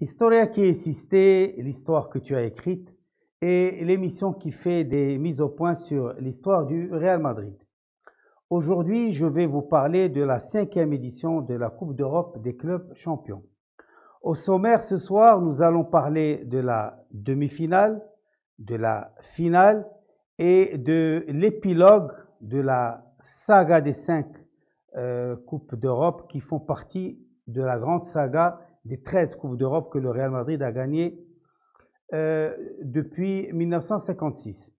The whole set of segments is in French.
Historia qui existait, l'histoire que tu as écrite, et l'émission qui fait des mises au point sur l'histoire du Real Madrid. Aujourd'hui, je vais vous parler de la 5e édition de la Coupe d'Europe des clubs champions. Au sommaire, ce soir, nous allons parler de la demi-finale, de la finale et de l'épilogue de la saga des 5 Coupes d'Europe qui font partie de la grande saga des 13 Coupes d'Europe que le Real Madrid a gagnées depuis 1956.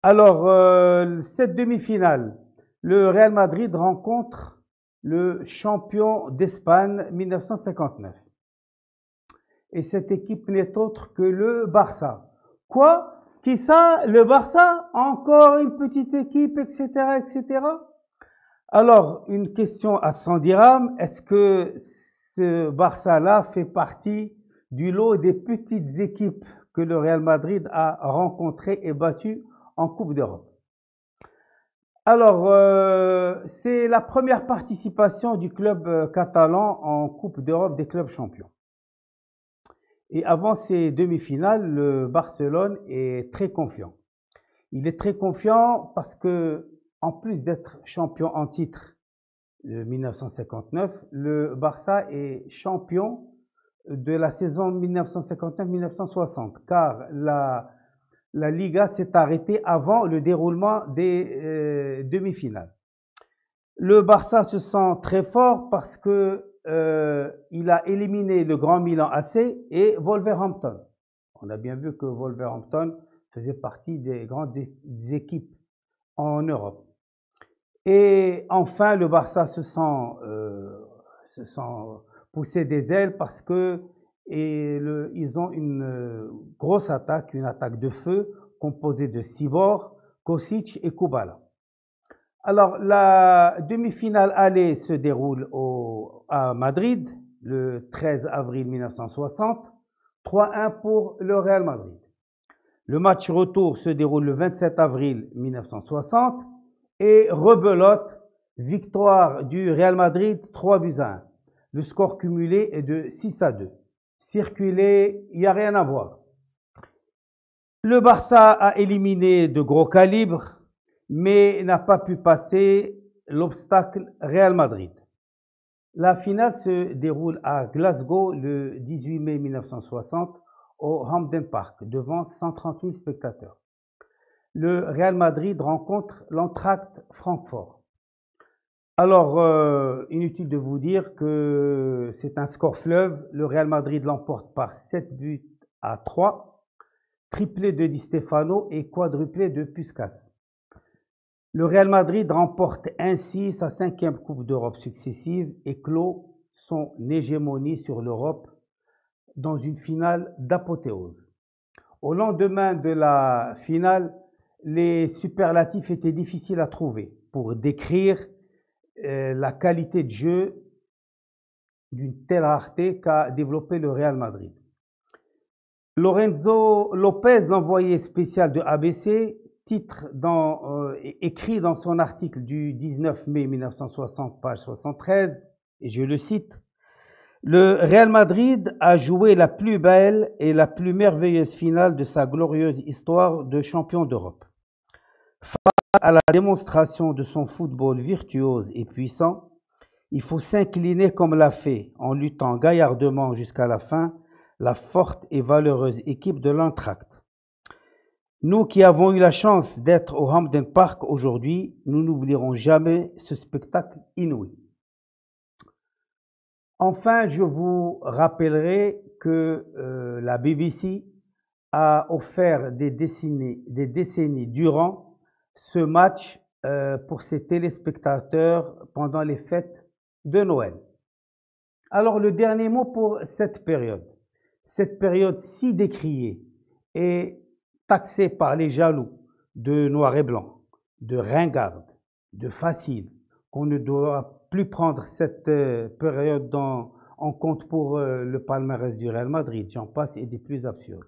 Alors, cette demi-finale, le Real Madrid rencontre le champion d'Espagne 1959. Et cette équipe n'est autre que le Barça. Quoi? Qui ça? Le Barça? Encore une petite équipe, etc., etc. Alors, une question à 100 dirhams. Est-ce que ce Barça-là fait partie du lot des petites équipes que le Real Madrid a rencontrées et battues en Coupe d'Europe? Alors, c'est la première participation du club catalan en Coupe d'Europe des clubs champions. Et avant ces demi-finales, le Barcelone est très confiant. Il est très confiant parce que, en plus d'être champion en titre de 1959, le Barça est champion de la saison 1959-1960, car la Liga s'est arrêtée avant le déroulement des demi-finales. Le Barça se sent très fort parce que il a éliminé le Grand Milan AC et Wolverhampton. On a bien vu que Wolverhampton faisait partie des grandes équipes en Europe. Et enfin, le Barça se sent pousser des ailes parce que ils ont une grosse attaque, une attaque de feu composée de Sibor, Kosic et Kubala. Alors, la demi-finale aller se déroule à Madrid le 13 avril 1960, 3-1 pour le Real Madrid. Le match retour se déroule le 27 avril 1960 et rebelote, victoire du Real Madrid 3-1. Le score cumulé est de 6-2. Circulé, il n'y a rien à voir. Le Barça a éliminé de gros calibres, mais n'a pas pu passer l'obstacle Real Madrid. La finale se déroule à Glasgow le 18 mai 1960 au Hampden Park devant 130 000 spectateurs. Le Real Madrid rencontre l'Eintracht Francfort. Alors, inutile de vous dire que c'est un score fleuve. Le Real Madrid l'emporte par 7-3, triplé de Di Stefano et quadruplé de Puskás. Le Real Madrid remporte ainsi sa 5e Coupe d'Europe successive et clôt son hégémonie sur l'Europe dans une finale d'apothéose. Au lendemain de la finale, les superlatifs étaient difficiles à trouver pour décrire la qualité de jeu d'une telle rareté qu'a développé le Real Madrid. Lorenzo Lopez, l'envoyé spécial de ABC, écrit dans son article du 19 mai 1960, page 73, et je le cite, « Le Real Madrid a joué la plus belle et la plus merveilleuse finale de sa glorieuse histoire de champion d'Europe. Face à la démonstration de son football virtuose et puissant, il faut s'incliner comme l'a fait, en luttant gaillardement jusqu'à la fin, la forte et valeureuse équipe de l'Eintracht. Nous qui avons eu la chance d'être au Hampden Park aujourd'hui, nous n'oublierons jamais ce spectacle inouï. » Enfin, je vous rappellerai que la BBC a offert des décennies durant ce match pour ses téléspectateurs pendant les fêtes de Noël. Alors, le dernier mot pour cette période si décriée et taxée par les jaloux de noir et blanc, de ringarde, de facile, qu'on ne doit plus prendre cette période en compte pour le palmarès du Real Madrid, j'en passe, et des plus absurdes.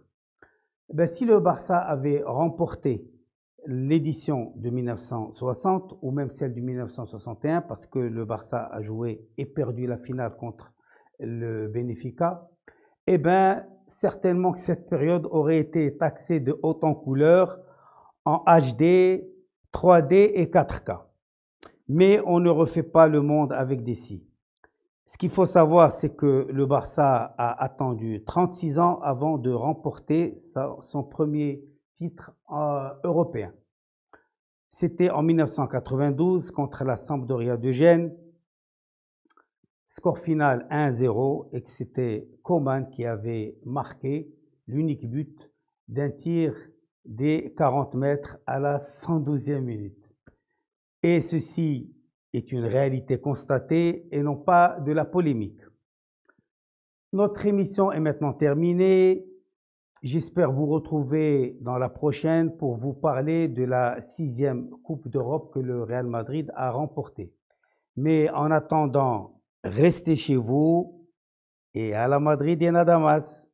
Ben, si le Barça avait remporté l'édition de 1960 ou même celle de 1961, parce que le Barça a joué et perdu la finale contre le Benfica, eh bien, certainement que cette période aurait été taxée de haute en couleur, en HD, 3D et 4K. Mais on ne refait pas le monde avec des scies. Ce qu'il faut savoir, c'est que le Barça a attendu 36 ans avant de remporter son premier titre européen. C'était en 1992 contre la Sampdoria de Gênes. Score final 1-0 et que c'était Coman qui avait marqué l'unique but d'un tir des 40 mètres à la 112e minute. Et ceci est une réalité constatée et non pas de la polémique. Notre émission est maintenant terminée. J'espère vous retrouver dans la prochaine pour vous parler de la 6e Coupe d'Europe que le Real Madrid a remportée. Mais en attendant, restez chez vous et à la Madrid et nada más.